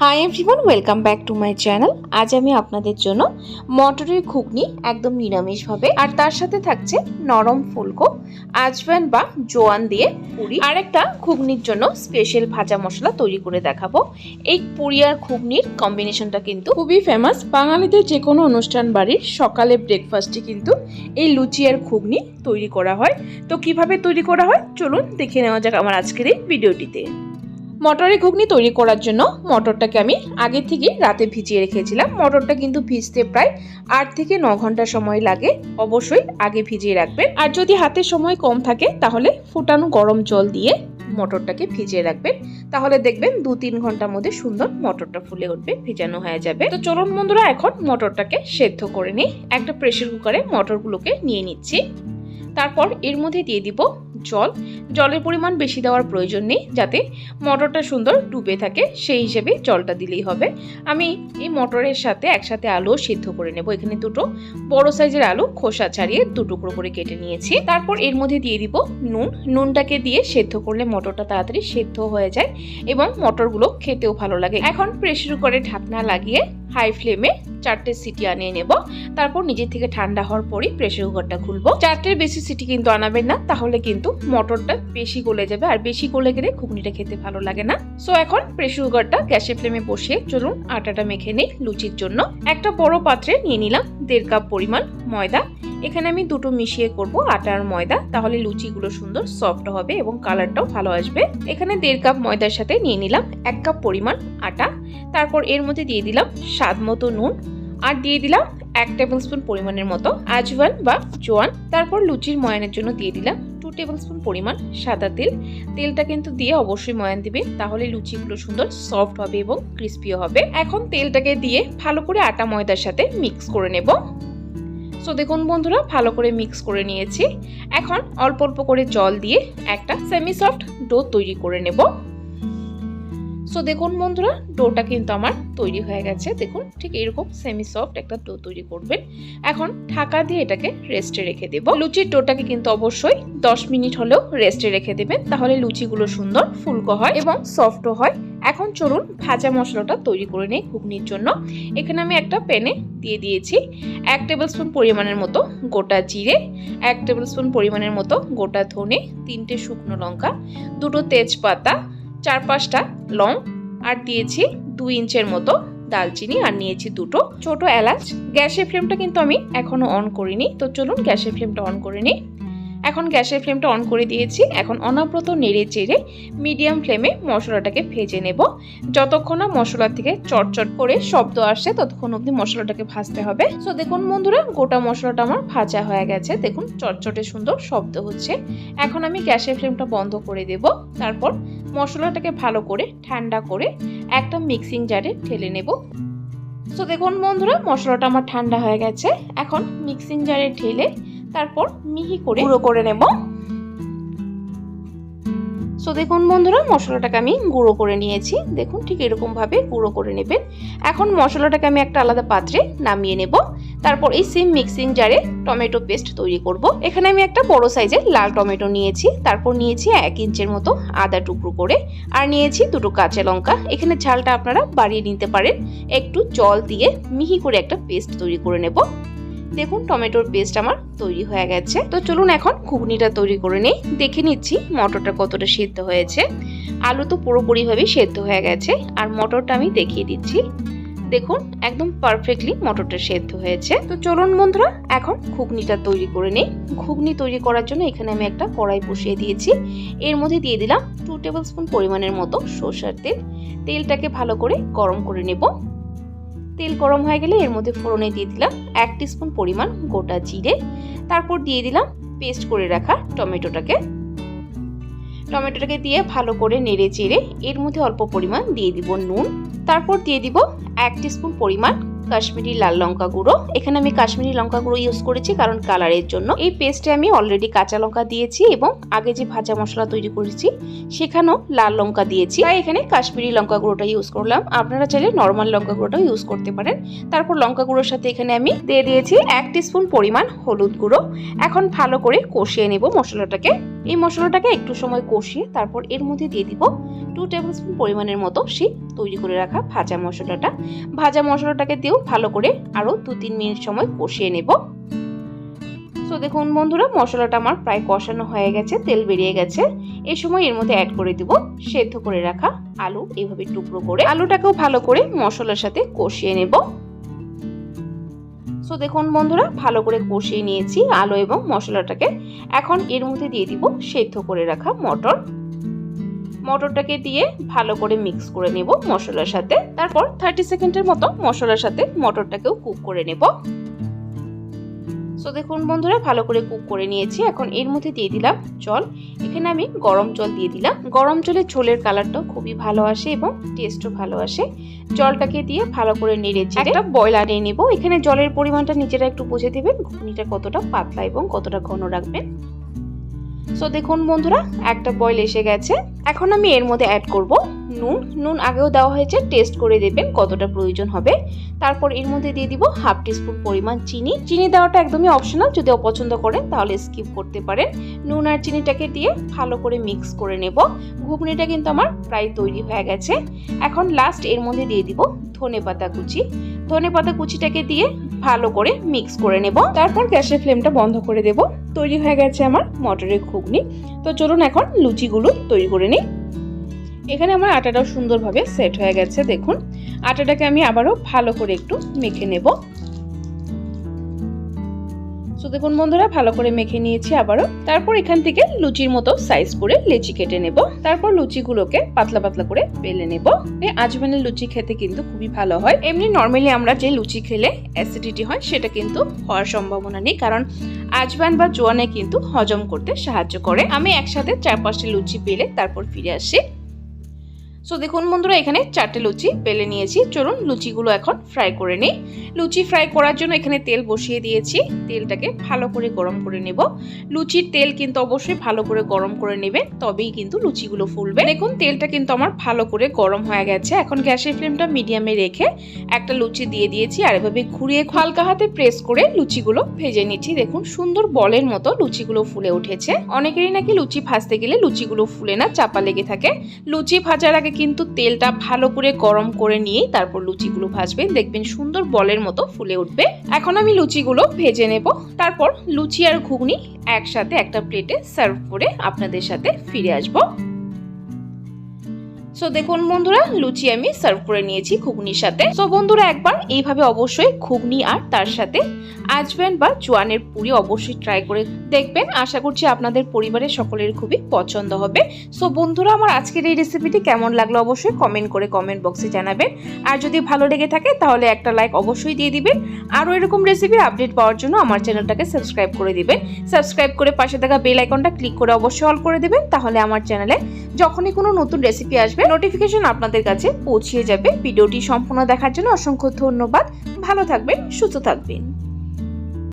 Hi everyone, welcome back to my channel. আজ আমি আপনাদের জন্য মটরের ঘুগনি একদম নিরামিষভাবে আর তার সাথে থাকছে নরম ফুলকো আজওয়ান বা জোয়ান দিয়ে পুরি আর একটা ঘুগনির জন্য স্পেশাল ভাজা মশলা তৈরি করে দেখাবো। এই পুরি আর ঘুগনির কম্বিনেশনটা কিন্তু খুবই ফেমাস। বাঙালিদের যে কোনো অনুষ্ঠান বাড়ির সকালে ব্রেকফাস্টে কিন্তু এই লুচি আর ঘুগনি তৈরি করা হয়। তো কিভাবে তৈরি করা হয় চলুন দেখে নেওয়া যাক আমার আজকের এই ভিডিওটিতে। মটরের ঘুগনি তৈরি করার জন্য মটরটাকে আমি আগে থেকেই রাতে ভিজিয়ে রেখেছিলাম। মটরটা কিন্তু ভিজতে প্রায় 8 থেকে 9 ঘন্টা সময় লাগে। অবশ্যই আগে ভিজিয়ে রাখবেন। আর যদি হাতে সময় কম থাকে তাহলে ফুটানো গরম জল দিয়ে মটরটাকে ভিজিয়ে রাখবেন। তাহলে দেখবেন 2-3 ঘন্টার মধ্যে সুন্দর মটরটা ফুলে উঠবে, ভেজানো হয়ে যাবে। তো চলুন বন্ধুরা, এখন মটরটাকে সেদ্ধ করে নিই। একটা প্রেসার কুকারে মটরগুলোকে নিয়ে নিচ্ছি। তারপর এর মধ্যে দিয়ে দিব জল। জলের পরিমাণ বেশি দেওয়ার প্রয়োজন নেই, যাতে মটরটা সুন্দর ডুবে থাকে সেই হিসেবে জলটা দিলেই হবে। আমি এই মটরের সাথে একসাথে আলু সিদ্ধ করে নেব। এখানে দুটো বড় সাইজের আলু খোসা ছাড়িয়ে 2 টুকরো করে কেটে নিয়েছি। তারপর এর মধ্যে দিয়ে দিব নুন। নুনটাকে দিয়ে সেদ্ধ করলে মটরটা তাড়াতাড়ি সেদ্ধ হয়ে যায় এবং মটরগুলো খেতেও ভালো লাগে। এখন প্রেসার কুকারে ঢাকনা লাগিয়ে হাই ফ্লেমে 4টে সিটি আনিয়ে নেব। তারপর নিজে থেকে ঠান্ডা হওয়ার পরই প্রেসার কুকারটা খুলবো। 4টের বেশি সিটি কিন্তু আনাবেন না, তাহলে কিন্তু মটরটা বেশি গলে যাবে, আর বেশি গলে গেলে ঘুগনিটা খেতে ভালো লাগে না। সো এখন প্রেসার কুকারটা গ্যাসের ফ্লেমে বসিয়ে চলুন আটাটা মেখে নেই লুচির জন্য। একটা বড় পাত্রে নিয়ে নিলাম 1.5 কাপ পরিমাণ ময়দা। এখানে আমি দুটো মিশিয়ে করব আটা আর ময়দা, তাহলে লুচিগুলো সুন্দর সফট হবে এবং কালারটাও ভালো আসবে। এখানে 1.5 কাপ ময়দার সাথে নিয়ে নিলাম 1 কাপ পরিমাণ আটা। তারপর এর মধ্যে দিয়ে দিলাম স্বাদ মতো নুন আর দিয়ে দিলাম 1 টেবিল স্পুন পরিমাণের মতো আজওয়ান বা জোয়ান। তারপর লুচির ময়ানের জন্য দিয়ে দিলাম 2 টেবিল স্পুন পরিমাণ সাদা তেল। তেলটা কিন্তু দিয়ে অবশ্যই ময়ান দিবেন, তাহলে লুচিগুলো সুন্দর সফট হবে এবং ক্রিস্পিও হবে। এখন তেলটাকে দিয়ে ভালো করে আটা ময়দার সাথে মিক্স করে নেব। সো দেখুন বন্ধুরা, ভালো করে মিক্স করে নিয়েছি। এখন অল্প অল্প করে জল দিয়ে একটা সেমি সফট ডো তৈরি করে নেব। সো দেখুন বন্ধুরা, ডোটা কিন্তু আমার তৈরি হয়ে গেছে। দেখুন ঠিক এরকম সেমি সফট একটা ডো তৈরি করবেন। এখন ঢাকা দিয়ে এটাকে রেস্টে রেখে দেব। লুচির ডোটাকে কিন্তু অবশ্যই 10 মিনিট হলেও রেস্টে রেখে দেবেন, তাহলে লুচিগুলো সুন্দর ফুলকো হয় এবং সফটও হয়। এখন চলুন ভাজা মশলাটা তৈরি করে নেই ঘুগনির জন্য। এখানে আমি একটা প্যানে দিয়ে দিয়েছি 1 টেবিল স্পুন পরিমাণের মতো গোটা জিরে, 1 টেবিল স্পুন পরিমাণের মতো গোটা ধনে, 3টে শুকনো লঙ্কা, 2টো তেজপাতা, 4-5টা লং, আর দিয়েছি 2 ইঞ্চের মতো দালচিনি, আর নিয়েছি 2টো ছোট এলাচ। গ্যাসের ফ্লেমটা কিন্তু আমি এখনো অন করিনি, তো চলুন গ্যাসের ফ্লেমটা অন করে নিই। এখন গ্যাসের ফ্লেমটা অন করে দিয়েছি। এখন অনবরত নেড়ে চেড়ে মিডিয়াম ফ্লেমে মশলাটাকে ভেজে নেব। যতক্ষণ না মশলা থেকে চটচট করে শব্দ আসছে ততক্ষণ অবধি মশলাটাকে ভাজতে হবে। সো দেখুন বন্ধুরা, গোটা মশলাটা আমার ভাজা হয়ে গেছে। দেখুন চটচটে সুন্দর শব্দ হচ্ছে। এখন আমি গ্যাসের ফ্লেমটা বন্ধ করে দেব। তারপর মশলাটাকে ভালো করে ঠান্ডা করে একটা মিক্সিং জারে ঢেলে নেব। সো দেখুন বন্ধুরা, মশলাটা আমার ঠান্ডা হয়ে গেছে। এখন মিক্সিং জারে ঢেলে তারপর মিহি করে গুঁড়ো করে নেব। সো দেখুন বন্ধুরা, মশলাটাকে আমি গুঁড়ো করে নিয়েছি। দেখুন ঠিক এরকম ভাবে গুঁড়ো করে নেবেন। এখন মশলাটাকে আমি একটা আলাদা পাত্রে নামিয়ে নেব। তারপর এই সেম মিক্সিং জারে টমেটো পেস্ট তৈরি করব। এখানে আমি একটা বড় সাইজের লাল টমেটো নিয়েছি। তারপর নিয়েছি 1 ইঞ্চের মতো আদা টুকরো করে, আর নিয়েছি 2টো কাঁচা লঙ্কা। এখানে ঝালটা আপনারা বাড়িয়ে নিতে পারেন। একটু জল দিয়ে মিহি করে একটা পেস্ট তৈরি করে নেব। দেখুন টমেটোর পেস্ট আমার তৈরি হয়ে গেছে। তো চলুন এখন ঘুগনিটা তৈরি করে নেই। দেখে নিচ্ছি মটরটা কতটা সেদ্ধ হয়েছে। আলু তো পুরোপুরিভাবে সেদ্ধ হয়ে গেছে, আর মটরটা আমি দেখিয়ে দিচ্ছি। দেখুন একদম পারফেক্টলি মটরটা সেদ্ধ হয়েছে। তো চলুন বন্ধুরা, এখন ঘুগনিটা তৈরি করে নেই। ঘুগনি তৈরি করার জন্য এখানে আমি একটা কড়াই বসিয়ে দিয়েছি। এর মধ্যে দিয়ে দিলাম 2 টেবিল স্পুন পরিমাণের মতো সরষের তেল। তেলটাকে ভালো করে গরম করে নেব। তেল গরম হয়ে গেলে এর মধ্যে ফোড়নে দিয়ে দিলাম 1 টিস্পুন পরিমাণ গোটা জিরে। তারপর দিয়ে দিলাম পেস্ট করে রাখা টমেটোটাকে দিয়ে ভালো করে নেড়ে চেড়ে এর মধ্যে অল্প পরিমাণ দিয়ে দিব নুন। তারপর দিয়ে দিব 1 টিস্পুন পরিমাণ কাশ্মীরি লাল লঙ্কা গুঁড়ো। এখানে আমি কাশ্মীরি লঙ্কা গুঁড়ো ইউজ করেছি কারণ কালারের জন্য। এই পেস্টে আমি অলরেডি কাঁচা লঙ্কা দিয়েছি এবং আগে যে ভাজা মশলা তৈরি করেছি সেখানেও লাল লঙ্কা দিয়েছি, তাই এখানে কাশ্মীরি লঙ্কা গুঁড়োটা ইউজ করলাম। আপনারা চাইলে নর্মাল লঙ্কা গুঁড়োটাও ইউজ করতে পারেন। তারপর লঙ্কা গুঁড়োর সাথে এখানে আমি দিয়ে দিয়েছি 1 টিস্পুন পরিমাণ হলুদ গুঁড়ো। এখন ভালো করে কষিয়ে নেব মশলাটাকে। এই মশলাটাকে একটু সময় কষিয়ে তারপর এর মধ্যে দিয়ে দিব 2 টেবিলস্পুন পরিমাণের মতো সেই তৈরি করে রাখা ভাজা মশলাটা। ভাজা মশলাটাকে দিয়েও ভালো করে আরো 2-3 মিনিট সময় কষিয়ে নেব। তো দেখুন বন্ধুরা, মশলাটা আমার প্রায় কষানো হয়ে গেছে, তেল বেরিয়ে গেছে। এই সময় এর মধ্যে অ্যাড করে দিব সেদ্ধ করে রাখা আলু, এইভাবে টুকরো করে আলুটাকেও ভালো করে মশলার সাথে কষিয়ে নেব। তো দেখুন বন্ধুরা, ভালো করে কষিয়ে নিয়েছি আলু এবং মশলাটাকে। এখন এর মধ্যে দিয়ে দিব সেদ্ধ করে রাখা মটরটাকে দিয়ে ভালো করে মিক্স করে নেব মশলার সাথে। তারপর 30 সেকেন্ডের মতো মশলার সাথে মটরটাকেও কুক করে নেব। তো দেখুন বন্ধুরা, ভালো করে কুক করে নিয়েছি। এখন এর মধ্যে দিয়ে দিলাম জল। এখানে আমি গরম জল দিয়ে দিলাম। গরম জলে ঝোলের কালারটাও খুবই ভালো আসে এবং টেস্টও ভালো আসে। জলটাকে দিয়ে ভালো করে নেড়ে চেড়ে একটা বয়েল আনিয়ে নেব। এখানে জলের পরিমাণটা নিজেরা একটু বুঝে দেবেন, ঘুগনিটা কতটা পাতলা এবং কতটা ঘন রাখবেন। তো দেখুন বন্ধুরা, একটা বয়েল এসে গেছে। এখন আমি এর মধ্যে অ্যাড করব নুন আগেও দেওয়া হয়েছে, টেস্ট করে দেখবেন কতটা প্রয়োজন হবে। তারপর এর মধ্যে দিয়ে দিব 1/2 টিস্পুন পরিমাণ চিনি দেওয়াটা একদমই অপশনাল, যদি অপছন্দ করেন তাহলে স্কিপ করতে পারেন। নুন আর চিনিটাকে দিয়ে ভালো করে মিক্স করে নেব। ঘুগনিটা কিন্তু আমার প্রায় তৈরি হয়ে গেছে। এখন লাস্ট এর মধ্যে দিয়ে দিব ধনেপাতা কুচিটাকে দিয়ে ভালো করে মিক্স করে নেব। তারপর গ্যাসের ফ্লেমটা বন্ধ করে দেব। তৈরি হয়ে গেছে আমার মটরের ঘুগনি। তো চলুন এখন লুচিগুলো তৈরি করে নিই। এখানে আমার আটাটাও সুন্দরভাবে সেট হয়ে গেছে। দেখুন, আটাটাকে আমি আবারও ভালো করে একটু মেখে নেব। তো দেখুন বন্ধুরা, ভালো করে মেখে নিয়েছি আবারও। তারপর এখান থেকে লুচির মতো সাইজ করে লেচি কেটে নেব। তারপর লুচিগুলোকে পাতলা পাতলা করে বেলে নেব। এই আজওয়ানের লুচি খেতে কিন্তু খুবই ভালো হয়। এমনি নর্মালি আমরা যে লুচি খেলে অ্যাসিডিটি হয় সেটা কিন্তু হওয়ার সম্ভাবনা নেই, কারণ আজওয়ান বা জোয়ানে কিন্তু হজম করতে সাহায্য করে। আমি একসাথে 4-5টি লুচি বেলে তারপর ফিরে আসি। সো দেখুন বন্ধুরা, এখানে 4টে লুচি বেলে নিয়েছি। চলুন লুচিগুলো এখন ফ্রাই করে নিই। লুচি ফ্রাই করার জন্য এখানে তেল বসিয়ে দিয়েছি। তেলটাকে ভালো করে গরম করে নেব। লুচির তেল কিন্তু অবশ্যই ভালো করে গরম করে নেবেন, তবেই কিন্তু লুচিগুলো ফুলবে। দেখুন, তেলটা কিন্তু আমার ভালো করে গরম হয়ে গেছে। এখন গ্যাসের ফ্লেমটা মিডিয়ামে রেখে একটা লুচি দিয়ে দিয়েছি আর এভাবে ঘুরিয়ে হালকা হাতে প্রেস করে লুচিগুলো ভেজে নিচ্ছি। দেখুন, সুন্দর বলের মতো লুচিগুলো ফুলে উঠেছে। অনেকেরই নাকি লুচি ভাজতে গেলে লুচিগুলো ফুলে না, চাপা লেগে থাকে। লুচি ভাজার আগে কিন্তু তেলটা ভালো করে গরম করে নিয়ে তারপর লুচিগুলো ভাজবেন, দেখবেন সুন্দর বলের মতো ফুলে উঠবে। এখন আমি লুচিগুলো ভেজে নেব। তারপর লুচি আর ঘুগনি একসাথে একটা প্লেটে সার্ভ করে আপনাদের সাথে ফিরে আসব। সো দেখুন বন্ধুরা, লুচি আমি সার্ভ করে নিয়েছি ঘুগনির সাথে। সো বন্ধুরা, একবার এইভাবে অবশ্যই ঘুগনি আর তার সাথে আজওয়ান বা জোয়ানের পুরি অবশ্যই ট্রাই করে দেখবেন। আশা করছি আপনাদের পরিবারের সকলের খুবই পছন্দ হবে। সো বন্ধুরা, আমার আজকের এই রেসিপিটি কেমন লাগলো অবশ্যই কমেন্ট করে কমেন্ট বক্সে জানাবেন। আর যদি ভালো লেগে থাকে তাহলে একটা লাইক অবশ্যই দিয়ে দিবেন। আরও এরকম রেসিপির আপডেট পাওয়ার জন্য আমার চ্যানেলটাকে সাবস্ক্রাইব করে দিবেন। সাবস্ক্রাইব করে পাশে থাকা বেল আইকনটা ক্লিক করে অবশ্যই অল করে দেবেন, তাহলে আমার চ্যানেলে যখনই কোনো নতুন রেসিপি আসবে নোটিফিকেশন আপনাদের কাছে পৌঁছে যাবে। ভিডিওটি সম্পূর্ণ দেখার জন্য অসংখ্য ধন্যবাদ। ভালো থাকবেন, সুস্থ থাকবেন।